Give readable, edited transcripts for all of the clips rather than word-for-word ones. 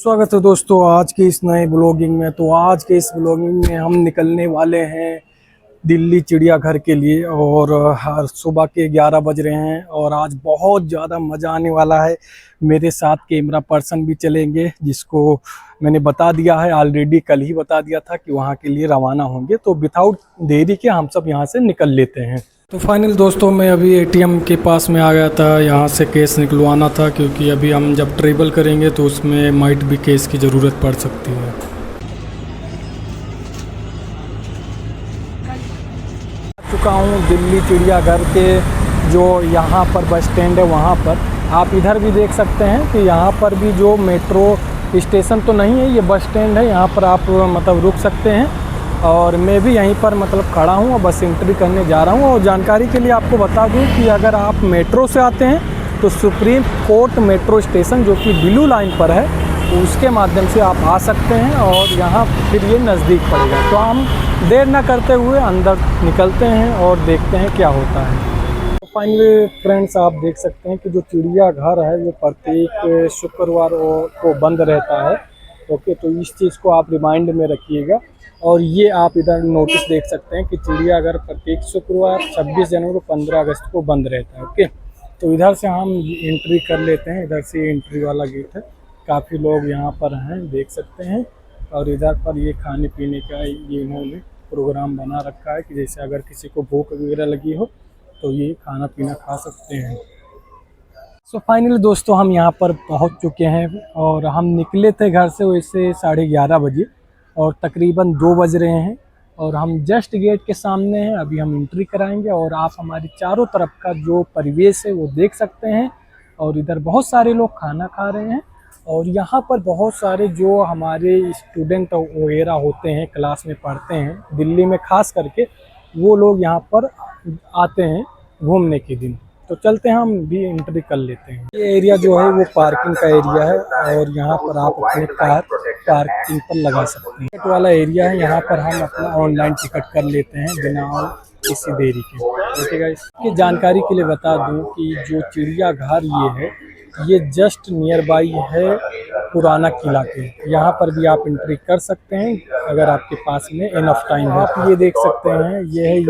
स्वागत है दोस्तों आज के इस नए ब्लॉगिंग में। तो आज के इस ब्लॉगिंग में हम निकलने वाले हैं दिल्ली चिड़ियाघर के लिए और हर सुबह के 11 बज रहे हैं और आज बहुत ज़्यादा मज़ा आने वाला है। मेरे साथ कैमरा पर्सन भी चलेंगे जिसको मैंने बता दिया है ऑलरेडी, कल ही बता दिया था कि वहाँ के लिए रवाना होंगे। तो विदाउट देरी के हम सब यहाँ से निकल लेते हैं। तो फाइनल दोस्तों मैं अभी एटीएम के पास में आ गया था, यहाँ से कैश निकलवाना था क्योंकि अभी हम जब ट्रेवल करेंगे तो उसमें माइट भी कैश की ज़रूरत पड़ सकती है। चुका हूँ दिल्ली चिड़ियाघर के जो यहाँ पर बस स्टैंड है वहाँ पर। आप इधर भी देख सकते हैं कि यहाँ पर भी जो मेट्रो स्टेशन तो नहीं है, ये बस स्टैंड है। यहाँ पर आप मतलब रुक सकते हैं और मैं भी यहीं पर मतलब खड़ा हूँ और बस एंट्री करने जा रहा हूँ। और जानकारी के लिए आपको बता दूँ कि अगर आप मेट्रो से आते हैं तो सुप्रीम कोर्ट मेट्रो स्टेशन जो कि ब्लू लाइन पर है उसके माध्यम से आप आ सकते हैं और यहाँ फिर ये नज़दीक पड़ेगा। तो हम देर ना करते हुए अंदर निकलते हैं और देखते हैं क्या होता है। तो फाइनली फ्रेंड्स आप देख सकते हैं कि जो चिड़ियाघर है वो प्रत्येक शुक्रवार को बंद रहता है। ओके, तो इस चीज़ को आप रिमाइंड में रखिएगा। और ये आप इधर नोटिस देख सकते हैं कि चिड़ियाघर प्रत्येक शुक्रवार 26 जनवरी 15 अगस्त को बंद रहता है। ओके, तो इधर से हम एंट्री कर लेते हैं। इधर से एंट्री वाला गेट है, काफ़ी लोग यहाँ पर हैं देख सकते हैं। और इधर पर ये खाने पीने का ये इन्होंने प्रोग्राम बना रखा है कि जैसे अगर किसी को भूख वगैरह लगी हो तो ये खाना पीना खा सकते हैं। सो फाइनली दोस्तों हम यहाँ पर पहुँच चुके हैं और हम निकले थे घर से वैसे 11:30 बजे और तकरीबन 2 बज रहे हैं और हम जस्ट गेट के सामने हैं। अभी हम एंट्री कराएंगे और आप हमारी चारों तरफ का जो परिवेश है वो देख सकते हैं। और इधर बहुत सारे लोग खाना खा रहे हैं और यहाँ पर बहुत सारे जो हमारे स्टूडेंट वगैरह होते हैं, क्लास में पढ़ते हैं दिल्ली में ख़ास करके, वो लोग यहाँ पर आते हैं घूमने के दिन। तो चलते हैं, हम भी एंट्री कर लेते हैं। ये एरिया जो है वो पार्किंग का एरिया है और यहाँ पर आप अपनी कार पार्किंग पर लगा सकते हैं। टिकट वाला एरिया है, यहाँ पर हम अपना ऑनलाइन टिकट कर लेते हैं बिना किसी देरी के। ओके गाइस, ये जानकारी के लिए बता दूं कि जो चिड़ियाघर ये है ये जस्ट नियर बाई है पुराना किला के। यहाँ पर भी आप एंट्री कर सकते हैं अगर आपके पास में इनफ टाइम है। आप ये देख सकते हैं ये है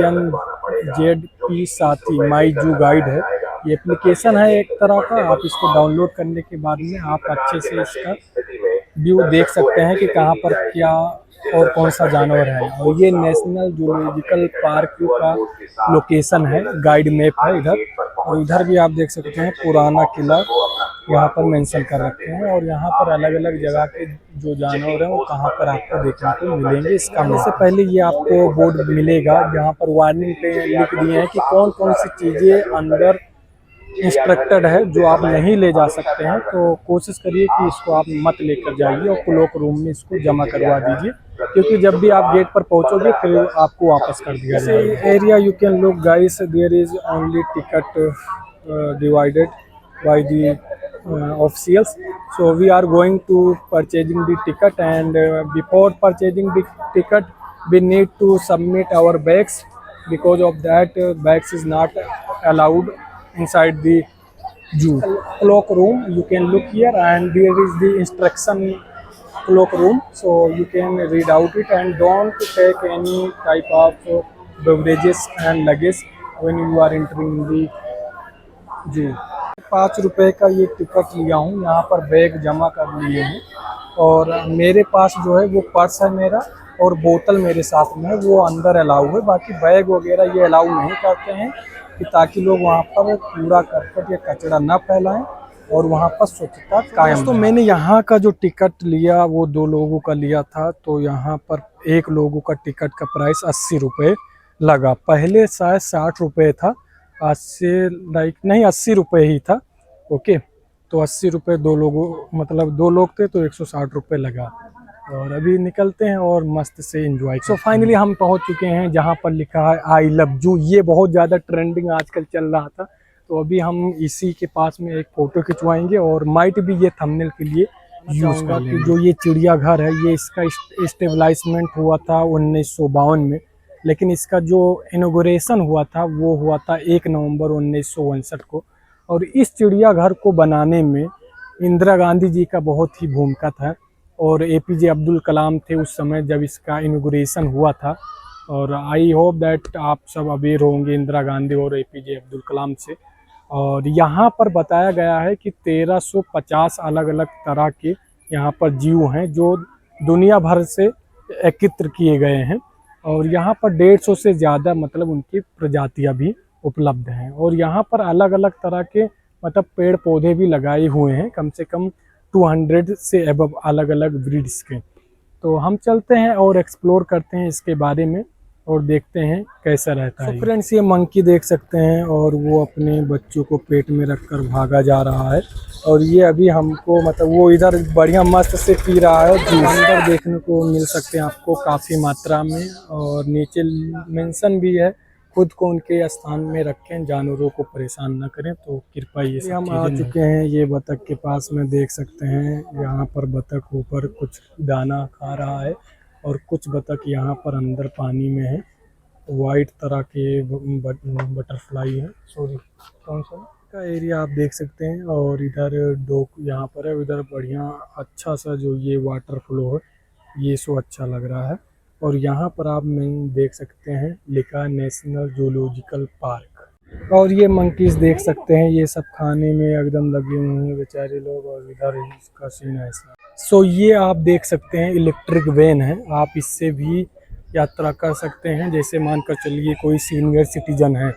NZP साथी माई जू गाइड है। ये एप्लीकेशन है एक तरह का, आप इसको डाउनलोड करने के बाद में आप अच्छे से इसका व्यू देख सकते हैं कि कहाँ पर क्या और कौन सा जानवर है। और ये नेशनल जूलॉजिकल पार्क का लोकेशन है, गाइड मैप है इधर। और इधर भी आप देख सकते हैं पुराना किला यहाँ पर मेंशन कर रखे हैं और यहाँ पर अलग अलग जगह के जो जानवर हैं वो कहाँ पर आपको देखने को मिलेंगे। इसका से पहले ये आपको बोर्ड मिलेगा जहाँ पर वार्निंग पे लिख दिए हैं कि कौन कौन सी चीज़ें अंदर इंस्ट्रक्टेड है जो आप नहीं ले जा सकते हैं। तो कोशिश करिए कि इसको आप मत लेकर जाइए और क्लॉक रूम में इसको जमा करवा दीजिए, क्योंकि जब भी आप गेट पर पहुंचोगे फिर आपको वापस कर दिया जाएगा। Area you can look guys, there is only ticket divided by the officials. So we are going to purchasing the ticket and before purchasing the ticket we need to submit our bags. Because of that bags is not allowed inside the zoo. Clock room, you can look here and there is the instruction clock room, so you can read out it and don't take any type of beverages and luggage when you are entering the zoo. 5 रुपए का ये ticket लिया हूँ, यहाँ पर bag जमा कर लिए हैं और मेरे पास जो है वो पर्स है मेरा और बोतल मेरे साथ में है, वो अंदर अलाउ है। बाकी बैग वगैरह ये अलाउ नहीं करते हैं कि ताकि लोग वहाँ पर कूड़ा करकट या कचरा ना फैलाएं और वहाँ पर स्वच्छता कायम। तो मैंने यहाँ का जो टिकट लिया वो 2 लोगों का लिया था, तो यहाँ पर 1 लोगों का टिकट का प्राइस 80 रुपये लगा। पहले शायद 60 रुपये था, आज से लाइक नहीं 80 रुपये ही था। ओके, तो 80 रुपये 2 लोगों मतलब 2 लोग थे तो 160 रुपये लगा। और अभी निकलते हैं और मस्त से एंजॉय। सो फाइनली हम पहुंच चुके हैं जहां पर लिखा है आई लव जू। ये बहुत ज़्यादा ट्रेंडिंग आजकल चल रहा था, तो अभी हम इसी के पास में एक फ़ोटो खिंचवाएंगे और माइट भी ये थंबनेल के लिए यूज़ कर लेंगे। जो ये चिड़ियाघर है ये इसका इस्टेब्लिशमेंट हुआ था 1952 में, लेकिन इसका जो इनॉग्रेशन हुआ था वो हुआ था 1 नवंबर 1959 को। और इस चिड़ियाघर को बनाने में इंदिरा गांधी जी का बहुत ही भूमिका था और एपीजे अब्दुल कलाम थे उस समय जब इसका इनॉग्रेशन हुआ था। और आई होप दैट आप सब अवेयर होंगे इंदिरा गांधी और एपीजे अब्दुल कलाम से। और यहाँ पर बताया गया है कि 1350 अलग अलग तरह के यहाँ पर जीव हैं जो दुनिया भर से एकत्र किए गए हैं। और यहाँ पर 150 से ज़्यादा मतलब उनकी प्रजातियाँ भी उपलब्ध हैं। और यहाँ पर अलग अलग तरह के मतलब पेड़ पौधे भी लगाए हुए हैं, कम से कम 200 से अबव अलग अलग ब्रीड्स के। तो हम चलते हैं और एक्सप्लोर करते हैं इसके बारे में और देखते हैं कैसा रहता है। फ्रेंड्स, ये मंकी देख सकते हैं और वो अपने बच्चों को पेट में रखकर भागा जा रहा है। और ये अभी हमको मतलब वो इधर बढ़िया मस्त से पी रहा है। अंदर देखने को मिल सकते हैं आपको काफ़ी मात्रा में। और नीचे मेंशन भी है, खुद को उनके स्थान में रखें, जानवरों को परेशान न करें। तो कृपया ये सब हम आ चुके हैं ये बतख के पास में, देख सकते हैं यहाँ पर बतख ऊपर कुछ दाना खा रहा है और कुछ बतख यहाँ पर अंदर पानी में है। वाइट तरह के बटरफ्लाई है, सॉरी कौन सा का एरिया आप देख सकते हैं। और इधर डॉग यहाँ पर है, उधर बढ़िया अच्छा सा जो ये वाटर फ्लो है ये सो अच्छा लग रहा है। और यहाँ पर आप देख सकते हैं लिखा नेशनल जूलॉजिकल पार्क। और ये मंकीज देख सकते हैं ये सब खाने में एकदम लगे हुए हैं बेचारे लोग। और इधर इसका सीन ऐसा। सो ये आप देख सकते हैं इलेक्ट्रिक वैन है, आप इससे भी यात्रा कर सकते हैं। जैसे मानकर चलिए कोई सीनियर सिटीजन है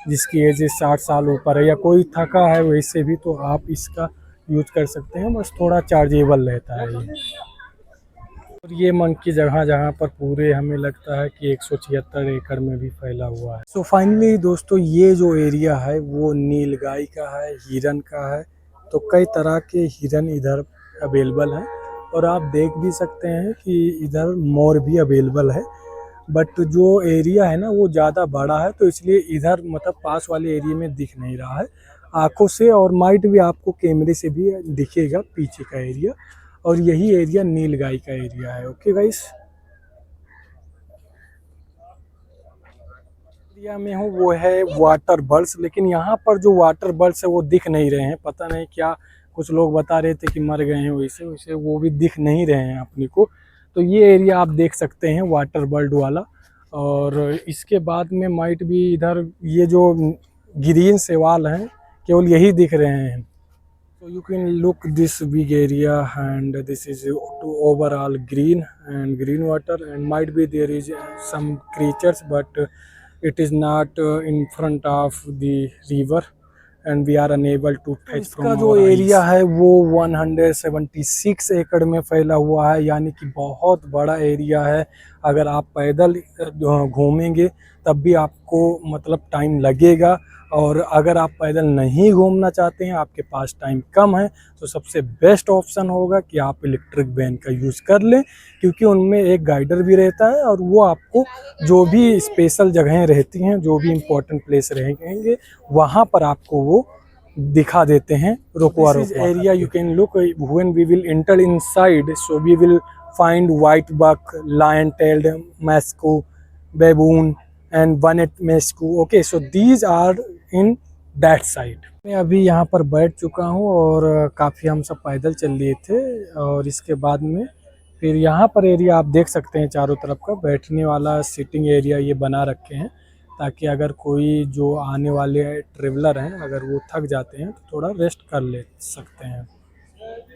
जिसकी एज 60 साल ऊपर है या कोई थका है वैसे भी, तो आप इसका यूज कर सकते हैं। बस थोड़ा चार्जेबल रहता है ये। और ये मंकी जगह जगह पर पूरे हमें लगता है कि 176 एकड़ में भी फैला हुआ है। सो फाइनली दोस्तों, ये जो एरिया है वो नीलगाय का है, हिरन का है। तो कई तरह के हिरन इधर अवेलेबल हैं। और आप देख भी सकते हैं कि इधर मोर भी अवेलेबल है। बट जो एरिया है ना वो ज़्यादा बड़ा है, तो इसलिए इधर मतलब पास वाले एरिया में दिख नहीं रहा है आँखों से। और माइट भी आपको कैमरे से भी दिखेगा पीछे का एरिया। और यही एरिया नीलगाय का एरिया है। ओके गाइस, एरिया में हूँ वो है वाटर बर्ड्स। लेकिन यहाँ पर जो वाटर बर्ड्स है वो दिख नहीं रहे हैं, पता नहीं क्या। कुछ लोग बता रहे थे कि मर गए हैं, वैसे वैसे वो भी दिख नहीं रहे हैं अपने को। तो ये एरिया आप देख सकते हैं वाटर बर्ड वाला। और इसके बाद में माइट भी इधर ये जो ग्रीन सेवाल हैं केवल यही दिख रहे हैं। So you can look this big area and this is to overall green and green water, and might be there is some creatures, but it is not in front of the river and we are unable to touch from our eyes. इसका जो area है वो 176 एकड़ में फैला हुआ है, यानी कि बहुत बड़ा एरिया है। अगर आप पैदल घूमेंगे तब भी आपको मतलब टाइम लगेगा। और अगर आप पैदल नहीं घूमना चाहते हैं, आपके पास टाइम कम है, तो सबसे बेस्ट ऑप्शन होगा कि आप इलेक्ट्रिक वैन का यूज़ कर लें, क्योंकि उनमें एक गाइडर भी रहता है और वो आपको जो भी स्पेशल जगहें रहती हैं, जो भी इम्पोर्टेंट प्लेस रहेंगे, वहाँ पर आपको वो दिखा देते हैं रुकवा रुकवा। Area you can look when we will enter inside, so we will find white buck, lion tailed macaque, baboon and bonnet macaque. Okay, so these are in that side. मैं अभी यहाँ पर बैठ चुका हूँ और काफ़ी हम सब पैदल चल लिए थे। और इसके बाद में फिर यहाँ पर एरिया आप देख सकते हैं चारों तरफ का बैठने वाला सिटिंग एरिया ये बना रखे हैं, ताकि अगर कोई जो आने वाले ट्रेवलर हैं अगर वो थक जाते हैं तो थोड़ा रेस्ट कर ले सकते हैं।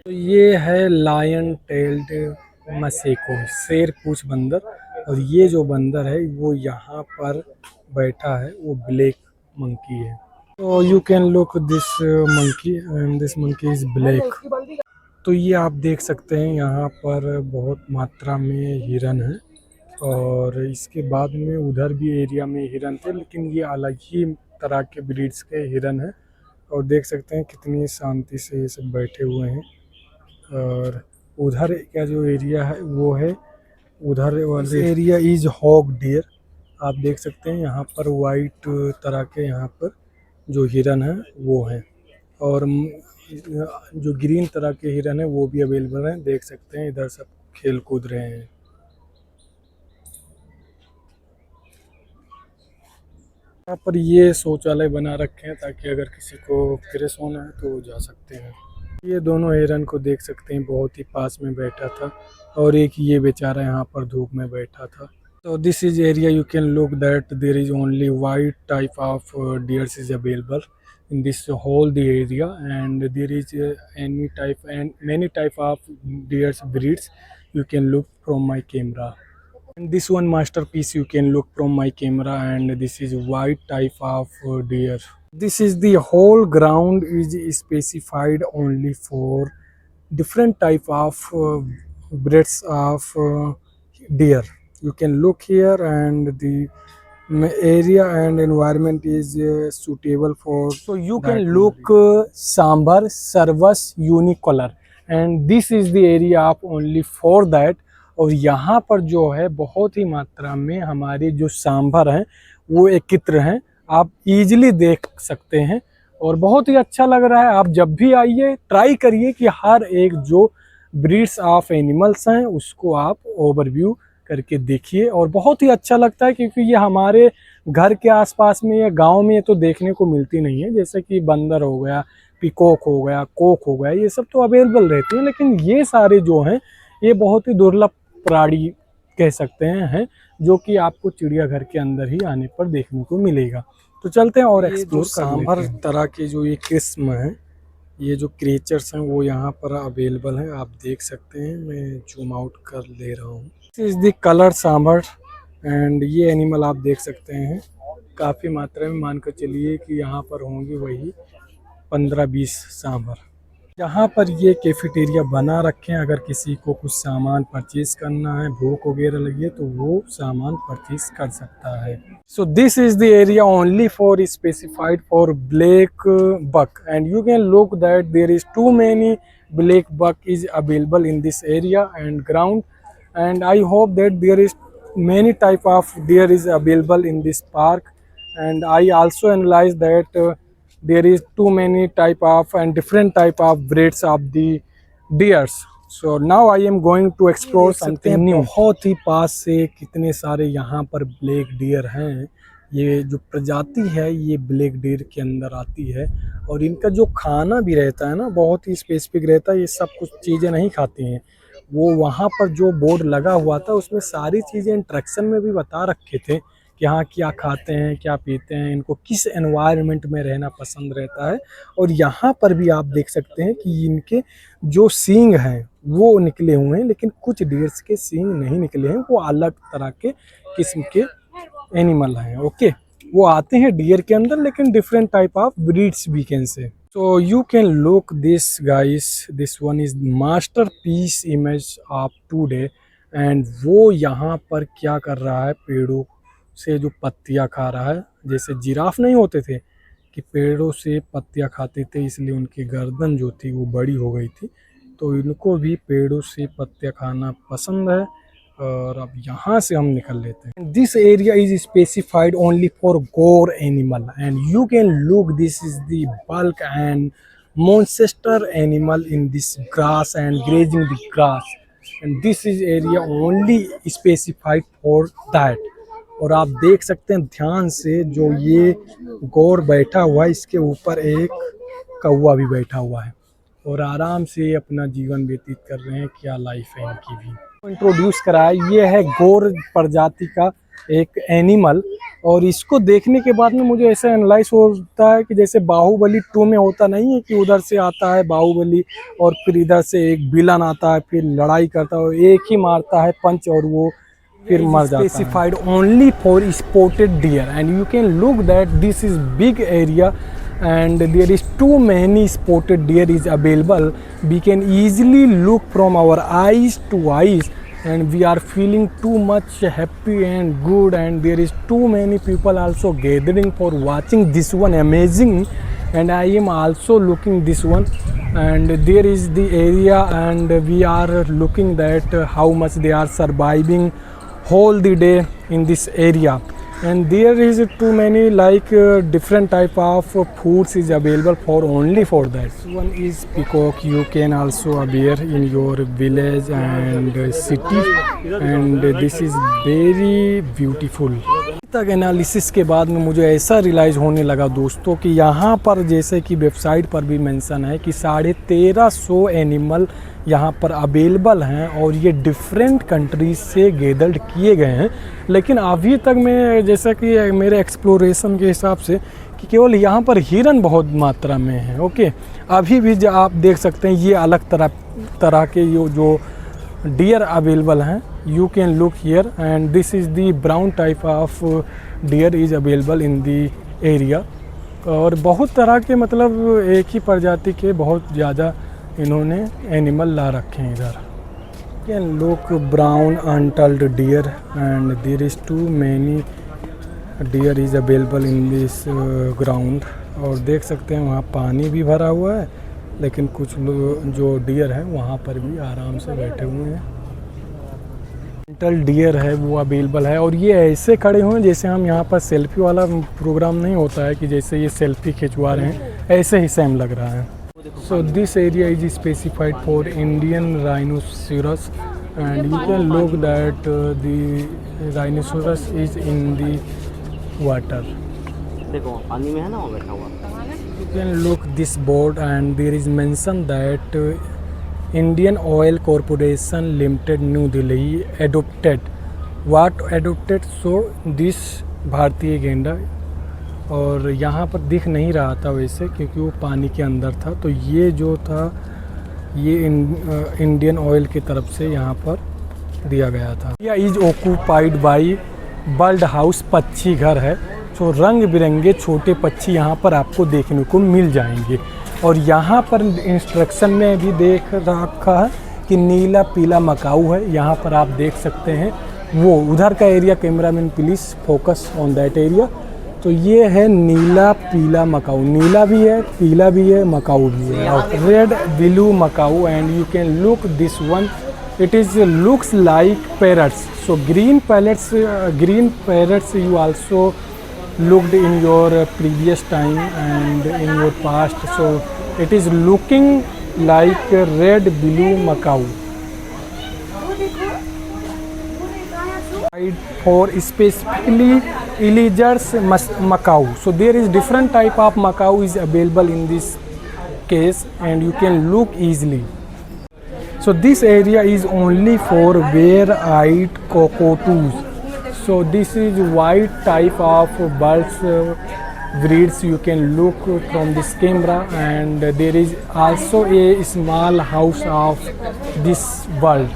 तो ये है लायन टेल्ड मसेको, शेर पूछ बंदर। और ये जो बंदर है वो यहाँ पर बैठा है वो ब्लैक मंकी है। तो you can look this monkey and this monkey is black. तो ये आप देख सकते हैं यहाँ पर बहुत मात्रा में हिरन है। और इसके बाद में उधर भी एरिया में हिरन थे, लेकिन ये अलग ही तरह के ब्रीड्स के हिरन हैं। और देख सकते हैं कितनी शांति से ये सब बैठे हुए हैं। और उधर का जो एरिया है वो है, उधर वाले एरिया इज हॉग डियर। आप देख सकते हैं यहाँ पर वाइट तरह के यहाँ पर जो हिरन है वो हैं। और जो ग्रीन तरह के हिरन है वो भी अवेलेबल हैं, देख सकते हैं इधर सब खेल कूद रहे हैं। यहाँ पर ये शौचालय बना रखे हैं ताकि अगर किसी को फ्रेश होना है तो जा सकते हैं। ये दोनों हिरन को देख सकते हैं, बहुत ही पास में बैठा था और एक ये बेचारा यहाँ पर धूप में बैठा था। So this is area you can look that there is only white type of deers is available in this whole the area, and there is any type and many type of deers breeds you can look from my camera. And this one masterpiece you can look from my camera, and this is white type of deer. This is the whole ground is specified only for different type of breeds of deer. You can look here, and the area and environment is suitable for, so you can look sambar sarvas unicolor, and this is the area of only for that. और यहाँ पर जो है बहुत ही मात्रा में हमारे जो सांभर हैं वो एकत्र हैं, आप इजीली देख सकते हैं और बहुत ही अच्छा लग रहा है। आप जब भी आइए ट्राई करिए कि हर एक जो ब्रीड्स ऑफ एनिमल्स हैं उसको आप ओवरव्यू करके देखिए, और बहुत ही अच्छा लगता है क्योंकि ये हमारे घर के आसपास में या गांव में तो देखने को मिलती नहीं है। जैसे कि बंदर हो गया, पिकॉक हो गया, कोक हो गया, ये सब तो अवेलेबल रहती है, लेकिन ये सारे जो हैं ये बहुत ही दुर्लभ प्राणी कह सकते हैं जो कि आपको चिड़ियाघर के अंदर ही आने पर देखने को मिलेगा। तो चलते हैं और एक्सप्लोर सांभर तरह के जो ये किस्म हैं, ये जो क्रिएचर्स हैं वो यहाँ पर अवेलेबल हैं, आप देख सकते हैं। मैं जूम आउट कर ले रहा हूँ। This is the colour sambar, and ये एनिमल आप देख सकते हैं काफ़ी मात्रा में, मानकर चलिए कि यहाँ पर होंगे वही 15-20 सांभर। यहाँ पर ये कैफेटेरिया बना रखे हैं, अगर किसी को कुछ सामान परचेज करना है, भूख वगैरह लगी है तो वो सामान परचेज कर सकता है। So this is the area only for specified for black buck, and you can look that there is too many black buck is available in this area and ground, and I hope that there is many type of deer is available in this park, and I also analyze that there is too many type of and different type of breeds of the deers. So now I am going to explore something new. बहुत ही पास से कितने सारे यहाँ पर black dear हैं। ये जो प्रजाति है ये ब्लैक डियर के अंदर आती है, और इनका जो खाना भी रहता है ना बहुत ही स्पेसिफिक रहता है। ये सब कुछ चीज़ें नहीं खाती हैं, वो वहाँ पर जो बोर्ड लगा हुआ था उसमें सारी चीज़ें इंस्ट्रक्शन में भी बता रखे थे कि हाँ क्या खाते हैं, क्या पीते हैं, इनको किस एनवायरनमेंट में रहना पसंद रहता है। और यहाँ पर भी आप देख सकते हैं कि इनके जो सींग हैं वो निकले हुए हैं, लेकिन कुछ डियर्स के सींग नहीं निकले हैं, वो अलग तरह के किस्म के एनिमल हैं। ओके, वो आते हैं डियर के अंदर, लेकिन different type of breeds we can see. So you can look this guys, this one is masterpiece image of today, and वो यहाँ पर क्या कर रहा है, पेड़ों से जो पत्तियाँ खा रहा है। जैसे जिराफ नहीं होते थे कि पेड़ों से पत्तियाँ खाते थे, इसलिए उनकी गर्दन जो थी वो बड़ी हो गई थी, तो इनको भी पेड़ों से पत्तियाँ खाना पसंद है। और अब यहाँ से हम निकल लेते हैं। This area is specified only for gaur animal, and you can look this is the bulk and monster animal in this grass and grazing the grass, and this is area only specified for that. और आप देख सकते हैं ध्यान से, जो ये गोर बैठा हुआ है इसके ऊपर एक कौवा भी बैठा हुआ है और आराम से अपना जीवन व्यतीत कर रहे हैं। क्या लाइफ है इनकी भी। इंट्रोड्यूस कराया, ये है गोर प्रजाति का एक एनिमल, और इसको देखने के बाद में मुझे ऐसा एनालाइज होता है कि जैसे बाहुबली 2 में होता नहीं है कि उधर से आता है बाहुबली और फिर इधर से एक विलन आता है, फिर लड़ाई करता है, एक ही मारता है पंच और वो फिर मर जाता है। Specified only for spotted deer, and you can look that this is big area and there is too many spotted deer is available. We can easily look from our eyes to eyes, and we are feeling too much happy and good, and there is too many people also gathering for watching this one amazing, and I am also looking this one, and there is the area, and we are looking that how much they are surviving whole the day in this area. And there is too many like different type of foods is available for only for that. This one is peacock. You can also bear in your village and city, and this is very beautiful. तक analysis के बाद में मुझे ऐसा realise होने लगा दोस्तों कि यहाँ पर जैसे कि वेबसाइट पर भी मेंशन है कि 1350 एनिमल यहाँ पर अवेलेबल हैं और ये डिफरेंट कंट्रीज से गैदर्ड किए गए हैं। लेकिन अभी तक मैं जैसा कि मेरे एक्सप्लोरेशन के हिसाब से कि केवल यहाँ पर हिरन बहुत मात्रा में है। ओके, अभी भी जो आप देख सकते हैं ये अलग तरह के जो डियर अवेलेबल हैं। You can look here and this is the brown type of deer is available in the area। और बहुत तरह के मतलब एक ही प्रजाति के बहुत ज़्यादा इन्होंने एनिमल ला रखे हैं इधर। Can look brown untold deer and there is too many deer is available in this ground। और देख सकते हैं वहाँ पानी भी भरा हुआ है, लेकिन कुछ लोग जो डियर हैं वहाँ पर भी आराम से बैठे हुए हैं। डियर है वो अवेलेबल है और ये ऐसे खड़े हुए हैं जैसे हम यहाँ पर सेल्फी वाला प्रोग्राम नहीं होता है कि जैसे ये सेल्फी खिंचवा रहे हैं, ऐसे ही सेम लग रहा है। So this area is specified for Indian rhinoceros and you can look that the rhinoceros is in the water. देखो पानी में है ना वो बैठा हुआ। You can look this board and there is mention that Indian Oil Corporation Limited New Delhi adopted so this भारतीय गेंडा। और यहाँ पर दिख नहीं रहा था वैसे क्योंकि वो पानी के अंदर था। तो ये जो था ये इंडियन ऑयल की तरफ से यहाँ पर दिया गया था। यह is occupied by bird house, पक्षी घर है। तो रंग बिरंगे छोटे पक्षी यहाँ पर आपको देखने को मिल जाएंगे। और यहाँ पर इंस्ट्रक्शन में भी देख रखा है कि नीला पीला मकाऊ है। यहाँ पर आप देख सकते हैं वो उधर का area, cameraman please focus on that area. तो ये है नीला पीला मकाऊ, नीला भी है, पीला भी है, मकाऊ भी है। और red blue Macau and you can look this one, it is looks like parrots. So green parrots you also looked in your previous time and in your past, so it is looking like red blue macaw for specifically Elijah's macaw। So there is different type of macaw is available in this case and you can look easily। So this area is only for bare-eyed cockatoos। So this is white type of birds breeds you can look from this camera and there is also a small house of this bird।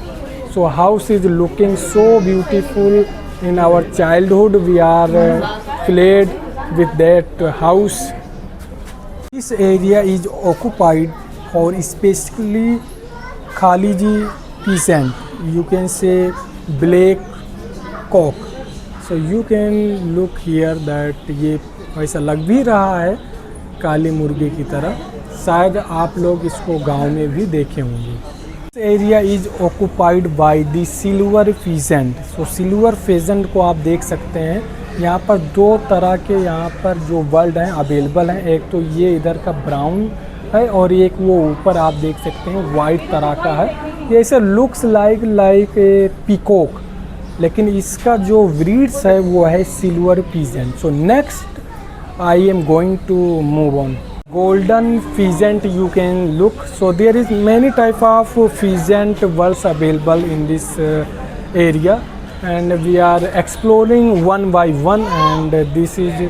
So house is looking so beautiful in our childhood, we are played with that house। This area is occupied for specifically Khaliji peasant, you can say black cock। So you can look here that ये ऐसा लग भी रहा है काली मुर्गी की तरह। शायद आप लोग इसको गांव में भी देखे होंगे। This area is occupied by the silver pheasant। So silver pheasant को आप देख सकते हैं। यहाँ पर दो तरह के यहाँ पर जो बर्ड हैं अवेलेबल हैं। एक तो ये इधर का ब्राउन है और एक वो ऊपर आप देख सकते हैं वाइट तरह का है। ये ऐसे लुक्स लाइक ए पीकॉक, लेकिन इसका जो ब्रीड्स है वो है silver pheasant. So next I am going to move on golden pheasant, you can look. So there is many type of pheasant birds available in this area and we are exploring one by one and this is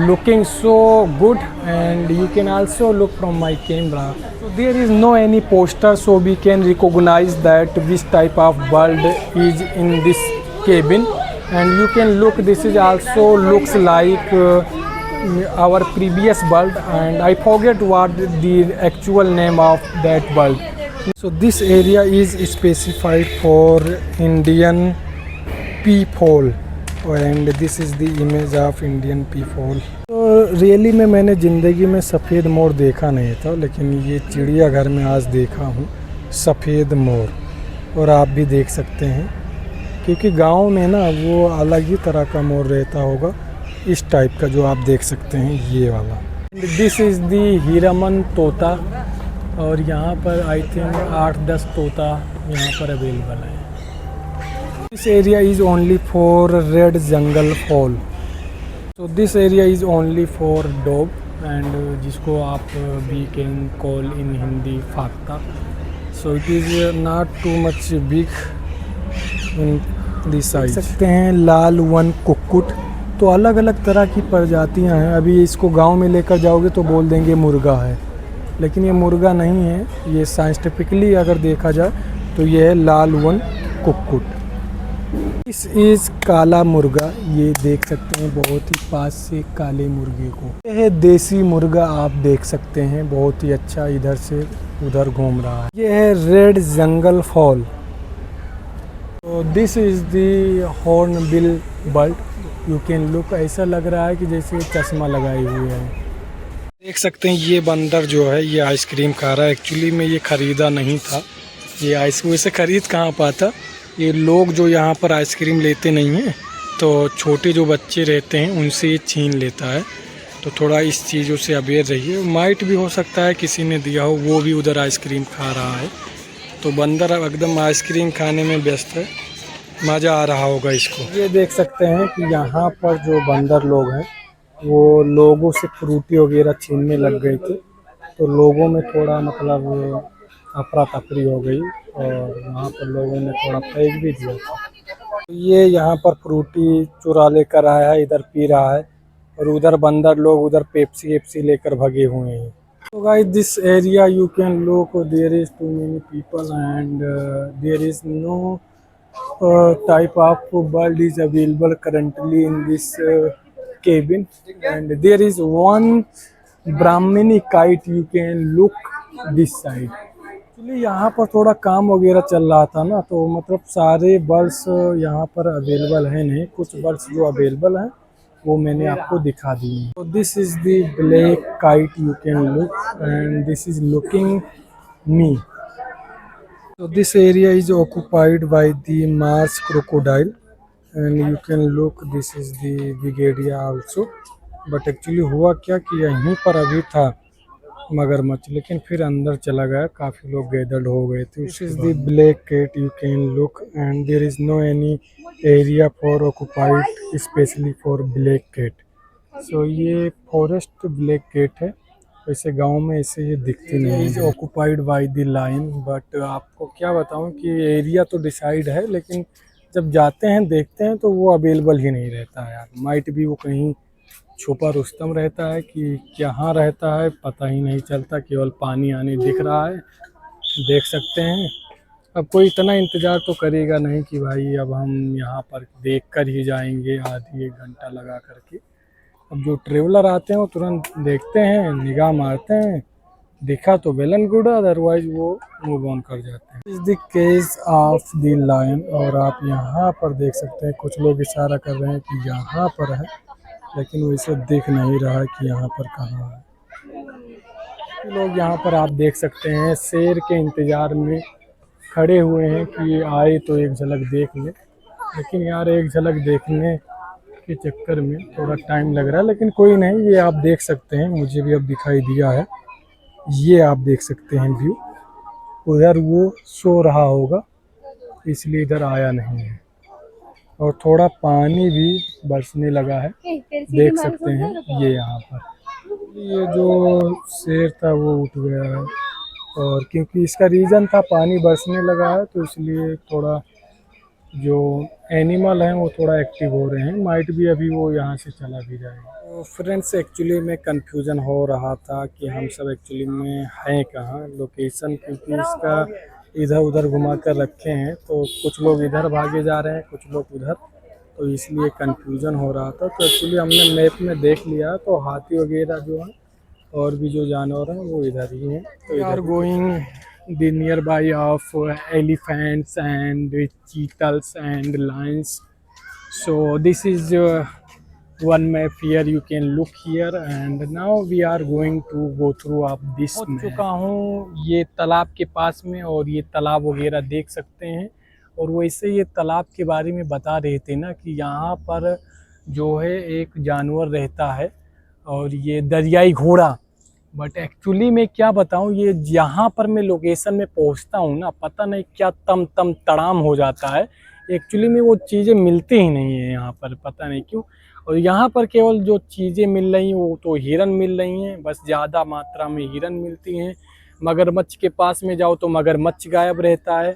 looking so good and you can also look from my camera। So there is no any poster, so we can recognize that which type of bird is in this cabin and you can look, this is also looks like our previous bird and I forget what the actual name of that bird। So this area is specified for Indian peafowl and this is the image of Indian peafowl. तो really में मैंने ज़िंदगी में सफ़ेद मोर देखा नहीं था, लेकिन ये चिड़ियाघर में आज देखा हूँ सफ़ेद मोर। और आप भी देख सकते हैं क्योंकि गांव में ना वो अलग ही तरह का मोर रहता होगा, इस टाइप का जो आप देख सकते हैं ये वाला। दिस इज़ दी हीरामन तोता और यहाँ पर आई थिंक 8-10 तोता यहाँ पर अवेलेबल है। This area is only for red jungle fowl. So this area is only for dog and जिसको आप we can call in Hindi फाख्ता. So it is not too much big in this size. देख सकते हैं लाल one कुक्कुट. तो अलग अलग तरह की प्रजातियां हैं. अभी इसको गांव में लेकर जाओगे तो बोल देंगे मुर्गा है, लेकिन ये मुर्गा नहीं है. ये साइंटिफिकली अगर देखा जाए तो ये है लाल वन कुक्कुट. दिस इज़ काला मुर्गा. ये देख सकते हैं बहुत ही पास से काले मुर्गे को. यह है देसी मुर्गा. आप देख सकते हैं बहुत ही अच्छा इधर से उधर घूम रहा है. ये है रेड जंगल फॉल. तो this is the hornbill bird. You can look. ऐसा लग रहा है कि जैसे चश्मा लगाए हुए है. देख सकते हैं ये बंदर जो है ये आइसक्रीम खा रहा है. एक्चुअली में ये ख़रीदा नहीं था. ये आइसक्रीम वैसे ख़रीद कहाँ पाता. ये लोग जो यहाँ पर आइसक्रीम लेते नहीं हैं तो छोटे जो बच्चे रहते हैं उनसे ये छीन लेता है. तो थोड़ा इस चीज़ों से अवेयर रहिए. माइट भी हो सकता है किसी ने दिया हो, वो भी उधर आइसक्रीम खा रहा है. तो बंदर एकदम आइसक्रीम खाने में व्यस्त है. मज़ा आ रहा होगा इसको. ये देख सकते हैं कि यहाँ पर जो बंदर लोग हैं वो लोगों से फ्रूटी वगैरह छीनने लग गए थे. तो लोगों में थोड़ा मतलब अफरा तफरी हो गई और वहाँ पर लोगों ने थोड़ा फेंक भी दिया था. तो ये यहाँ पर फ्रूटी चुरा लेकर आया है, इधर पी रहा है. और उधर बंदर लोग उधर पेप्सी एप्सी लेकर भगे हुए हैं. तो guys this area you can look. There is too many people and there is no type of bird is available currently in this cabin, and there is one Brahmini kite. You can look this side. Actually यहाँ पर थोड़ा काम वगैरह चल रहा था ना, तो मतलब सारे बर्ड्स यहाँ पर अवेलेबल है नहीं. कुछ बर्ड्स जो अवेलेबल हैं वो मैंने आपको दिखा दिए. तो this is the black kite. You can look and this is looking me. So this area is occupied by the Mars crocodile, and you can look. This is the Vigilia also. But actually हुआ क्या कि यहीं पर अभी था मगरमच्छ, लेकिन फिर अंदर चला गया. काफ़ी लोग गैदर्ड हो गए थे. This is the black cat. You can look, and there is no any area for occupied especially for black cat. So ये फॉरेस्ट ब्लैक कैट है. वैसे गांव में ऐसे ये दिखती नहीं है. Occupied by the line. But आपको क्या बताऊं कि एरिया तो डिसाइड है, लेकिन जब जाते हैं देखते हैं तो वो अवेलेबल ही नहीं रहता है यार. माइट भी वो कहीं छुपा रुस्तम रहता है कि कहाँ रहता है पता ही नहीं चलता. केवल पानी आने दिख रहा है, देख सकते हैं. अब कोई इतना इंतज़ार तो करेगा नहीं कि भाई अब हम यहाँ पर देख कर ही जाएंगे आधी एक घंटा लगा करके. अब जो ट्रेवलर आते हैं वो तुरंत देखते हैं, निगाह मारते हैं, दिखा तो वेल एंड गुड, अदरवाइज वो मूव ऑन कर जाते हैं. Is the case of the lion. और आप यहाँ पर देख सकते हैं कुछ लोग इशारा कर रहे हैं कि यहाँ पर है, लेकिन वैसे दिख नहीं रहा कि यहाँ पर कहाँ है. लोग यहाँ पर आप देख सकते हैं शेर के इंतज़ार में खड़े हुए हैं कि आए तो एक झलक देख लें. लेकिन यार एक झलक देखने के चक्कर में थोड़ा टाइम लग रहा है, लेकिन कोई नहीं. ये आप देख सकते हैं, मुझे भी अब दिखाई दिया है. ये आप देख सकते हैं व्यू. उधर वो सो रहा होगा इसलिए इधर आया नहीं है. और थोड़ा पानी भी बरसने लगा है, देख सकते हैं. ये यहाँ पर ये जो शेर था वो उठ गया है, और क्योंकि इसका रीज़न था पानी बरसने लगा है तो इसलिए थोड़ा जो एनिमल हैं वो थोड़ा एक्टिव हो रहे हैं. माइट भी अभी वो यहाँ से चला भी जाएगा. तो फ्रेंड्स एक्चुअली में कंफ्यूजन हो रहा था कि हम सब एक्चुअली में हैं कहाँ लोकेशन, क्योंकि इसका इधर उधर घुमा कर रखे हैं. तो कुछ लोग इधर भागे जा रहे हैं, कुछ लोग उधर, तो इसलिए कंफ्यूजन हो रहा था. तो एक्चुअली हमने मैप में देख लिया तो हाथी वगैरह जो हैं और भी जो जानवर हैं वो इधर ही हैं. तो we are going the nearby of elephants and cheetahs and lions. So this is one map here. You can look here, and now we are going to go through of this map. पहुंच चुका हूँ ये तालाब के पास में, और ये तालाब वगैरह देख सकते हैं. और वैसे ये तालाब के बारे में बता रहे थे ना कि यहाँ पर जो है एक जानवर रहता है और ये दरियाई घोड़ा. बट एक्चुअली मैं क्या बताऊं, ये यहाँ पर मैं लोकेशन में पहुँचता हूँ ना, पता नहीं क्या तम तम तड़ाम हो जाता है. एक्चुअली में वो चीज़ें मिलती ही नहीं है यहाँ पर, पता नहीं क्यों। और यहाँ पर केवल जो चीज़ें मिल रही हैं वो तो हिरन मिल रही हैं, बस ज़्यादा मात्रा में हिरन मिलती हैं। मगरमच्छ के पास में जाओ तो मगरमच्छ गायब रहता है,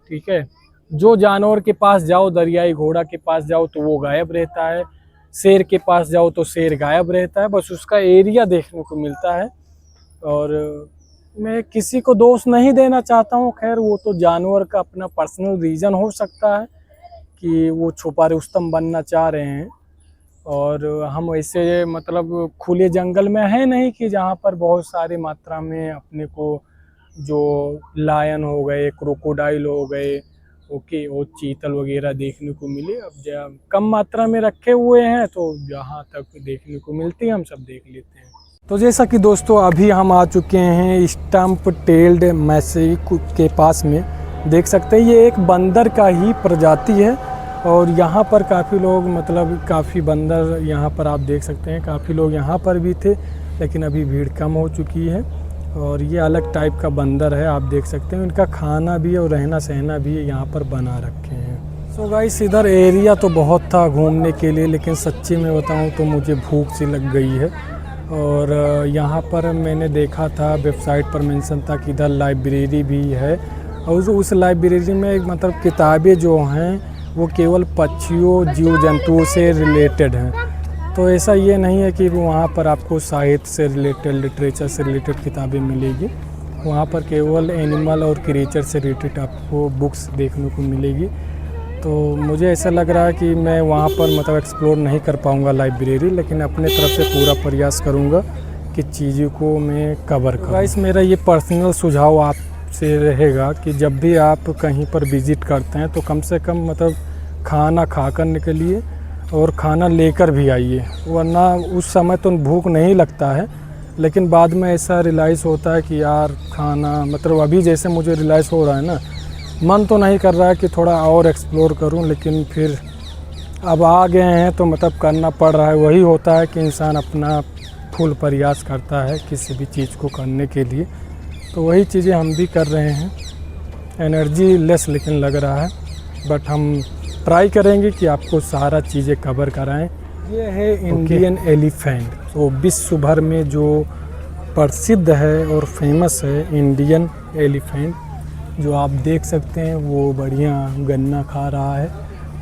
ठीक है। जो जानवर के पास जाओ, दरियाई घोड़ा के पास जाओ तो वो गायब रहता है। शेर के पास जाओ तो शेर गायब रहता है, बस उसका एरिया देखने को मिलता है। और मैं किसी को दोष नहीं देना चाहता हूँ, खैर वो तो जानवर का अपना पर्सनल रीज़न हो सकता है कि वो छुपा रुस्तम बनना चाह रहे हैं। और हम ऐसे मतलब खुले जंगल में है नहीं कि जहाँ पर बहुत सारी मात्रा में अपने को जो लायन हो गए, क्रोकोडाइल हो गए, ओके, और चीतल वगैरह देखने को मिले। अब जब कम मात्रा में रखे हुए हैं तो जहाँ तक देखने को मिलती है हम सब देख लेते हैं। तो जैसा कि दोस्तों अभी हम आ चुके हैं स्टम्प टेल्ड मैसी के पास में, देख सकते हैं ये एक बंदर का ही प्रजाति है। और यहाँ पर काफ़ी लोग मतलब काफ़ी बंदर यहाँ पर आप देख सकते हैं, काफ़ी लोग यहाँ पर भी थे, लेकिन अभी भीड़ कम हो चुकी है। और ये अलग टाइप का बंदर है, आप देख सकते हैं। इनका खाना भी और रहना सहना भी यहाँ पर बना रखे हैं। सो गाइस इधर एरिया तो बहुत था घूमने के लिए, लेकिन सच्ची में बताऊँ तो मुझे भूख सी लग गई है। और यहाँ पर मैंने देखा था वेबसाइट पर मेंशन था कि इधर लाइब्रेरी भी है, और उस लाइब्रेरी में मतलब किताबें जो हैं वो केवल पक्षियों जीव जंतुओं से रिलेटेड हैं। तो ऐसा ये नहीं है कि वहाँ पर आपको साहित्य से रिलेटेड, लिटरेचर से रिलेटेड किताबें मिलेगी। वहाँ पर केवल एनिमल और क्रिएचर से रिलेटेड आपको बुक्स देखने को मिलेगी। तो मुझे ऐसा लग रहा है कि मैं वहाँ पर मतलब एक्सप्लोर नहीं कर पाऊँगा लाइब्रेरी, लेकिन अपने तरफ से पूरा प्रयास करूँगा कि चीज़ों को मैं कवर करूँ। गाइस मेरा ये पर्सनल सुझाव आपसे रहेगा कि जब भी आप कहीं पर विज़िट करते हैं तो कम से कम मतलब खाना खा कर निकलिए और खाना लेकर भी आइए, वरना उस समय तो भूख नहीं लगता है, लेकिन बाद में ऐसा रियलाइज़ होता है कि यार खाना मतलब अभी जैसे मुझे रियलाइज़ हो रहा है ना, मन तो नहीं कर रहा है कि थोड़ा और एक्सप्लोर करूं, लेकिन फिर अब आ गए हैं तो मतलब करना पड़ रहा है। वही होता है कि इंसान अपना फुल प्रयास करता है किसी भी चीज़ को करने के लिए, तो वही चीज़ें हम भी कर रहे हैं। एनर्जी लेस लेकिन लग रहा है, बट हम ट्राई करेंगे कि आपको सारा चीज़ें कवर कराएं। ये है इंडियन एलिफेंट, तो विश्व भर में जो प्रसिद्ध है और फेमस है इंडियन एलिफेंट, जो आप देख सकते हैं वो बढ़िया गन्ना खा रहा है।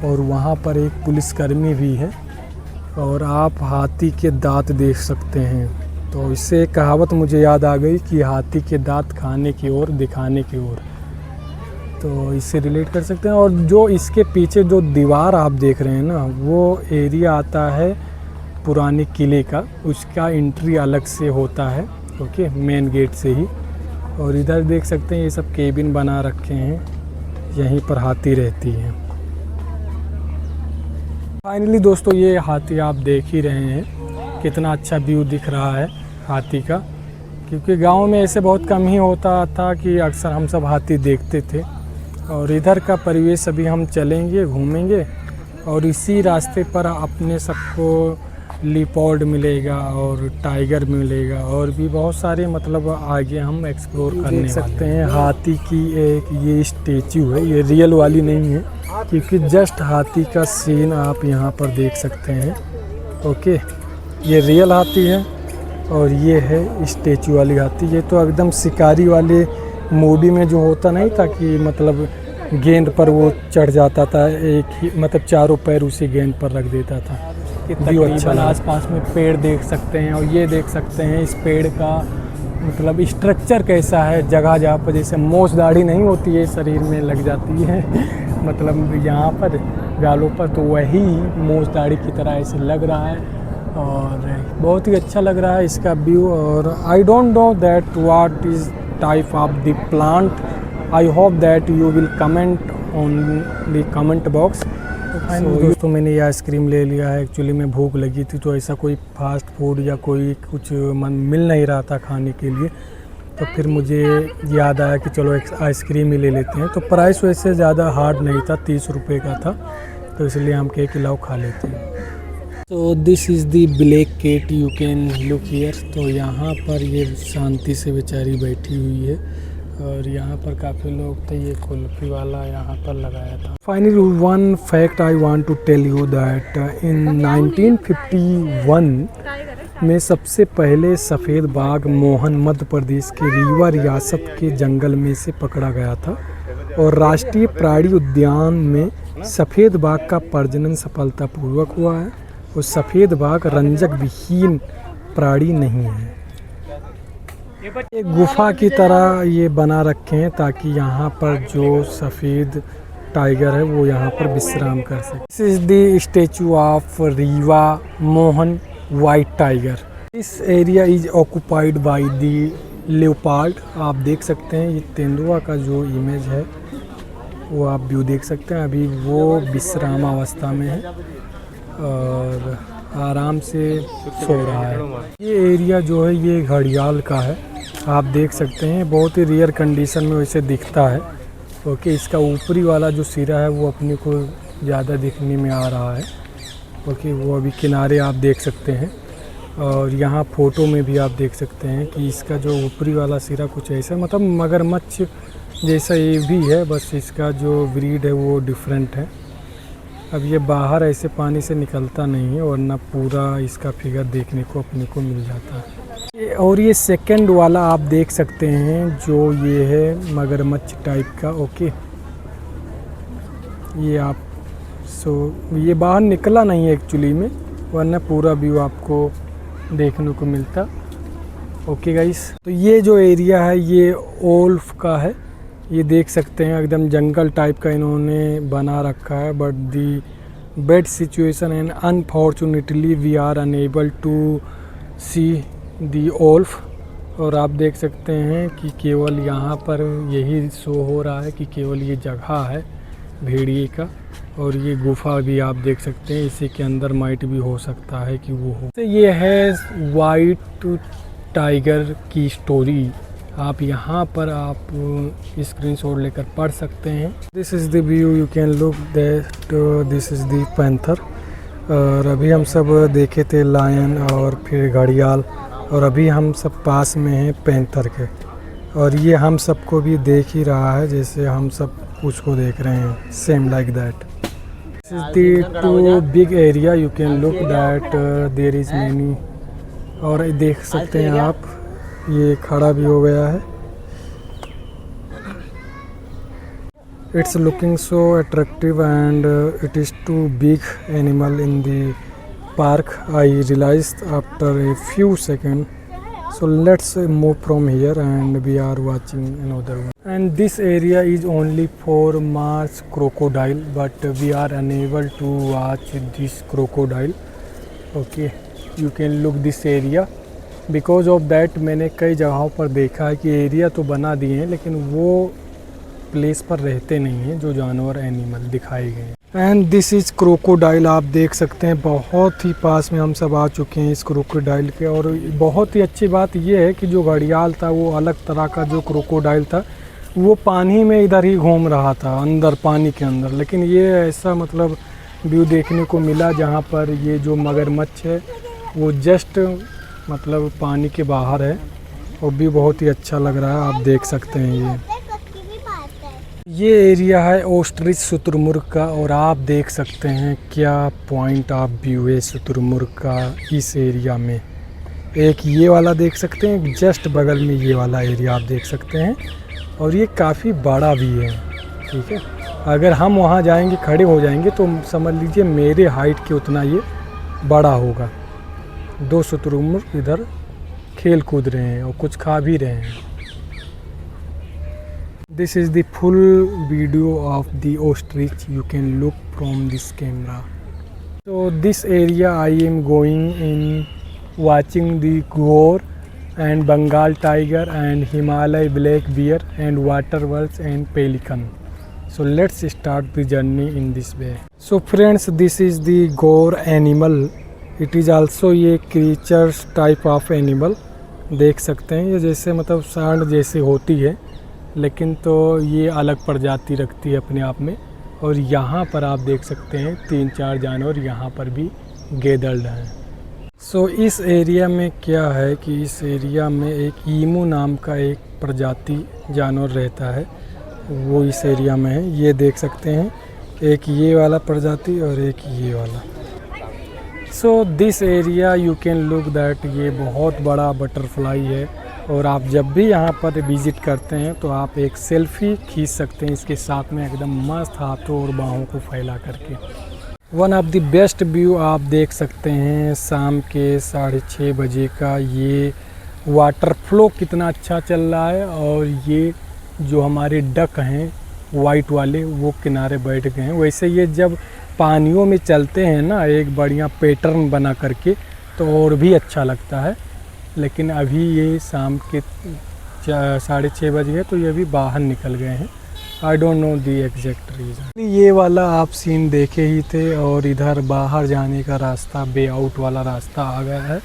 और वहाँ पर एक पुलिसकर्मी भी है, और आप हाथी के दांत देख सकते हैं। तो इससे एक कहावत मुझे याद आ गई कि हाथी के दांत खाने की ओर दिखाने की ओर, तो इससे रिलेट कर सकते हैं। और जो इसके पीछे जो दीवार आप देख रहे हैं ना, वो एरिया आता है पुराने किले का, उसका एंट्री अलग से होता है, ओके, मेन गेट से ही। और इधर देख सकते हैं ये सब केबिन बना रखे हैं, यहीं पर हाथी रहती है। फाइनली दोस्तों ये हाथी आप देख ही रहे हैं, कितना अच्छा व्यू दिख रहा है हाथी का, क्योंकि गांव में ऐसे बहुत कम ही होता था कि अक्सर हम सब हाथी देखते थे। और इधर का परिवेश अभी हम चलेंगे, घूमेंगे, और इसी रास्ते पर अपने सबको लिपॉर्ड मिलेगा और टाइगर मिलेगा, और भी बहुत सारे मतलब आगे हम एक्सप्लोर करने देख सकते हैं। हाथी की एक ये स्टेचू है, ये रियल वाली नहीं है, क्योंकि जस्ट हाथी का सीन आप यहाँ पर देख सकते हैं, ओके। ये रियल हाथी है और ये है स्टेचू वाली हाथी। ये तो एकदम शिकारी वाले मूवी में जो होता नहीं था कि मतलब गेंद पर वो चढ़ जाता था, एक ही मतलब चारों पैर उसी गेंद पर रख देता था। कितना अच्छा आसपास में पेड़ देख सकते हैं, और ये देख सकते हैं इस पेड़ का मतलब स्ट्रक्चर कैसा है। जगह जहाँ पर जैसे मोछ दाढ़ी नहीं होती है शरीर में लग जाती है मतलब यहाँ पर गालों पर, तो वही मोछ दाढ़ी की तरह ऐसे लग रहा है, और बहुत ही अच्छा लग रहा है इसका व्यू। और I don't know that what is type of the plant, I hope that you will comment on the comment box. दोस्तों मैंने ये आइसक्रीम ले लिया है, एक्चुअली में भूख लगी थी, तो ऐसा कोई फास्ट फूड या कोई कुछ मन मिल नहीं रहा था खाने के लिए, तो फिर मुझे याद आया कि चलो एक आइसक्रीम ही ले लेते हैं। तो प्राइस वैसे ज़्यादा हार्ड नहीं था, 30 रुपये का था, तो इसलिए हम कहे कि लाओ खा लेते हैं। तो this is the black cat, you can look here. तो यहाँ पर ये शांति से बेचारी बैठी हुई है, और यहाँ पर काफ़ी लोग थे। ये कुल्फ़ी वाला यहाँ पर लगाया था। Finally one fact I want to tell you that in 1951 में सबसे पहले सफ़ेद बाघ मोहन मध्य प्रदेश के रीवा रियासत के जंगल में से पकड़ा गया था और राष्ट्रीय प्राणी उद्यान में सफ़ेद बाघ का प्रजनन सफलतापूर्वक हुआ है। और सफ़ेद बाघ रंजक विहीन प्राणी नहीं है। एक गुफा की तरह ये बना रखे हैं ताकि यहाँ पर जो सफ़ेद टाइगर है वो यहाँ पर विश्राम कर सके। This is the statue of Rewa Mohan white tiger. This area is occupied by the leopard. आप देख सकते हैं ये तेंदुआ का जो इमेज है वो आप व्यू देख सकते हैं। अभी वो विश्राम अवस्था में है और आराम से सो रहा है। ये एरिया जो है ये घड़ियाल का है। आप देख सकते हैं बहुत ही रेयर कंडीशन में वैसे दिखता है। ओके, इसका ऊपरी वाला जो सिरा है वो अपने को ज़्यादा दिखने में आ रहा है। ओके, वो अभी किनारे आप देख सकते हैं और यहाँ फ़ोटो में भी आप देख सकते हैं कि इसका जो ऊपरी वाला सिरा कुछ ऐसा मतलब मगरमच्छ जैसा ये भी है, बस इसका जो ब्रीड है वो डिफरेंट है। अब ये बाहर ऐसे पानी से निकलता नहीं है वरना पूरा इसका फिगर देखने को अपने को मिल जाता है। और ये सेकंड वाला आप देख सकते हैं जो ये है मगरमच्छ टाइप का। ओके, ये आप ये बाहर निकला नहीं है एक्चुअली में वरना पूरा व्यू आपको देखने को मिलता। ओके गाइस, तो ये जो एरिया है ये ओल्फ का है। ये देख सकते हैं एकदम जंगल टाइप का इन्होंने बना रखा है। But the bad situation and unfortunately we are unable to see the wolf. और आप देख सकते हैं कि केवल यहाँ पर यही शो हो रहा है कि केवल ये जगह है भेड़िए का। और ये गुफा भी आप देख सकते हैं, इसी के अंदर माइट भी हो सकता है कि वो हो। तो ये है वाइट टाइगर की स्टोरी। आप यहाँ पर आप स्क्रीनशॉट लेकर पढ़ सकते हैं। This is the view you can look that this is the panther. और अभी हम सब देखे थे लायन और फिर घड़ियाल और अभी हम सब पास में हैं पैंथर के। और ये हम सबको भी देख ही रहा है जैसे हम सब कुछ को देख रहे हैं, same like that. This is the too big area you can look that there is many. और देख सकते हैं आप ये खड़ा भी हो गया है। It's looking so attractive and it is too big animal in the park, I realized after a few seconds. So let's move from here and we are watching another one. And this area is only for Mars crocodile, but we are unable to watch this crocodile. Okay, you can look this area. Because of that मैंने कई जगहों पर देखा है कि area तो बना दिए हैं लेकिन वो प्लेस पर रहते नहीं हैं जो जानवर एनिमल दिखाए गए हैं। And this is crocodile. आप देख सकते हैं बहुत ही पास में हम सब आ चुके हैं इस क्रोकोडाइल के। और बहुत ही अच्छी बात यह है कि जो घड़ियाल था वो अलग तरह का, जो क्रोकोडाइल था वो पानी में इधर ही घूम रहा था अंदर पानी के अंदर। लेकिन ये ऐसा मतलब व्यू देखने को मिला जहाँ पर ये जो मगरमच्छ है वो जस्ट मतलब पानी के बाहर है और भी बहुत ही अच्छा लग रहा है। आप देख सकते हैं ये एरिया है ऑस्ट्रिच शुतुरमुर्ग का। और आप देख सकते हैं क्या पॉइंट ऑफ व्यू है शुतुरमुर्ग का इस एरिया में। एक ये वाला देख सकते हैं, जस्ट बगल में ये वाला एरिया आप देख सकते हैं और ये काफ़ी बड़ा भी है। ठीक है, अगर हम वहाँ जाएंगे खड़े हो जाएंगे तो समझ लीजिए मेरे हाइट के उतना ये बड़ा होगा। दो शुतुरमुर्ग इधर खेल कूद रहे हैं और कुछ खा भी रहे हैं। This is the full video of the ostrich. You can look from this camera. So this area I am going in watching the gaur and Bengal tiger and Himalaya black bear and water voles and pelican. So let's start the journey in this way. So friends, this is the gaur animal. It is also a creatures type of animal. देख सकते हैं ये जैसे मतलब सांड जैसे होती है लेकिन तो ये अलग प्रजाति रखती है अपने आप में। और यहाँ पर आप देख सकते हैं 3-4 जानवर यहाँ पर भी गैदर्ड हैं। सो इस एरिया में क्या है कि इस एरिया में एक ईमू नाम का एक प्रजाति जानवर रहता है, वो इस एरिया में है। ये देख सकते हैं, एक ये वाला प्रजाति और एक ये वाला। सो this area you can look that, ये बहुत बड़ा बटरफ्लाई है और आप जब भी यहाँ पर विज़िट करते हैं तो आप एक सेल्फ़ी खींच सकते हैं इसके साथ में, एकदम मस्त हाथों और बाहों को फैला करके। One of the best view आप देख सकते हैं शाम के 6:30 बजे का। ये वाटर फ्लो कितना अच्छा चल रहा है और ये जो हमारे डक हैं वाइट वाले वो किनारे बैठ गए हैं। वैसे ये जब पानियों में चलते हैं ना एक बढ़िया पैटर्न बना करके तो और भी अच्छा लगता है, लेकिन अभी ये शाम के 6:30 बज गए तो ये भी बाहर निकल गए हैं। I don't know the exact reason. ये वाला आप सीन देखे ही थे और इधर बाहर जाने का रास्ता, वे आउट वाला रास्ता आ गया है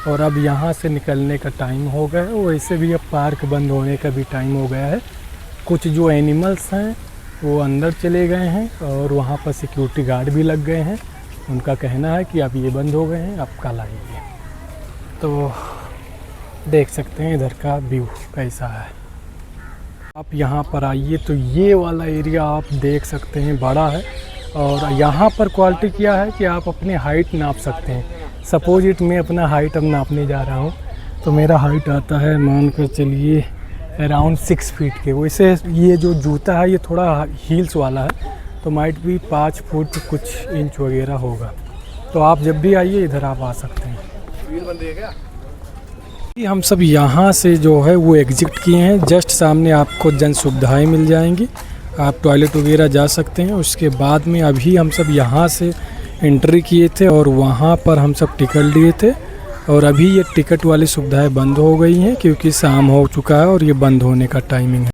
और अब यहाँ से निकलने का टाइम हो गया है। वैसे भी अब पार्क बंद होने का भी टाइम हो गया है। कुछ जो एनिमल्स हैं वो अंदर चले गए हैं और वहाँ पर सिक्योरिटी गार्ड भी लग गए हैं। उनका कहना है कि अब ये बंद हो गए हैं, अब कल आइए। तो देख सकते हैं इधर का व्यू कैसा है। आप यहाँ पर आइए तो ये वाला एरिया आप देख सकते हैं बड़ा है और यहाँ पर क्वालिटी क्या है कि आप अपनी हाइट नाप सकते हैं। सपोज इट मैं अपना हाइट अब नापने जा रहा हूँ तो मेरा हाइट आता है मान कर चलिए अराउंड 6 फीट के। वैसे ये जो जूता है ये थोड़ा हील्स वाला है तो माइट भी 5 फुट कुछ इंच वगैरह होगा। तो आप जब भी आइए इधर आप आ सकते हैं। हम सब यहाँ से जो है वो एग्जिट किए हैं। जस्ट सामने आपको जन सुविधाएँ मिल जाएंगी, आप टॉयलेट वगैरह जा सकते हैं। उसके बाद में अभी हम सब यहाँ से एंट्री किए थे और वहाँ पर हम सब टिकट लिए थे और अभी ये टिकट वाली सुविधाएं बंद हो गई हैं क्योंकि शाम हो चुका है और ये बंद होने का टाइमिंग है।